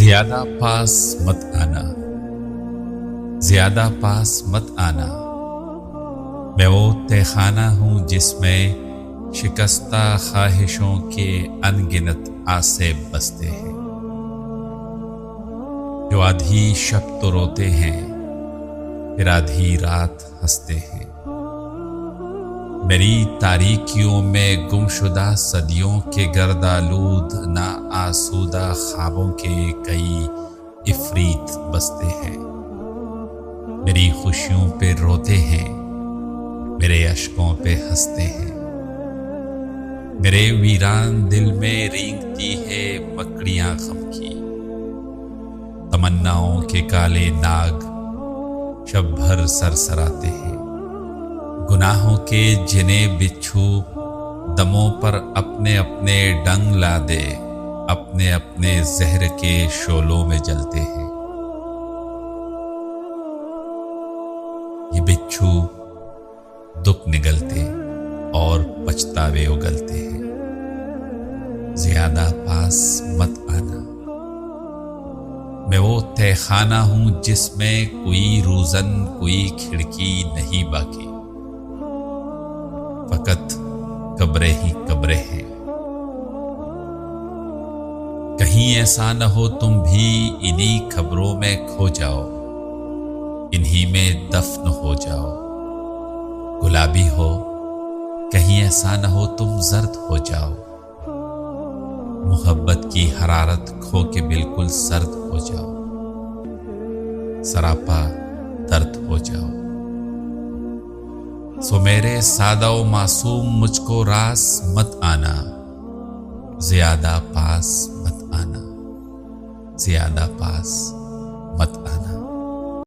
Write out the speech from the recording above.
ज्यादा पास मत आना, ज्यादा पास मत आना। मैं वो तहखाना हूँ जिसमें शिकस्ता ख्वाहिशों के अनगिनत आसे बसते हैं, जो आधी शब तो रोते हैं फिर आधी रात हंसते हैं। मेरी तारीकियों में गुमशुदा सदियों के गर्दालूद ना आसूदा ख्वाबों के कई इफरीत बसते हैं। मेरी खुशियों पे रोते हैं, मेरे अश्कों पे हंसते हैं। मेरे वीरान दिल में रेंगती है मकड़ियां गम की, तमन्नाओं के काले नाग शब भर सरसराते हैं। गुनाहों के जिने बिच्छू दमों पर अपने अपने डंग ला दे, अपने अपने जहर के शोलों में जलते हैं। ये बिच्छू दुख निगलते और पछतावे उगलते हैं। ज्यादा पास मत आना। मैं वो तहखाना हूं जिसमें कोई रूजन कोई खिड़की नहीं बाकी, फकत कब्रें ही कब्रें हैं। कहीं ऐसा न हो तुम भी इन्हीं खबरों में खो जाओ, इन्हीं में दफन हो जाओ। गुलाबी हो कहीं ऐसा न हो तुम जर्द हो जाओ, मोहब्बत की हरारत खो के बिल्कुल सर्द हो जाओ, सरापा दर्द हो जाओ। सो मेरे सादा व मासूम मुझको रास मत आना, ज्यादा पास मत आना, ज्यादा पास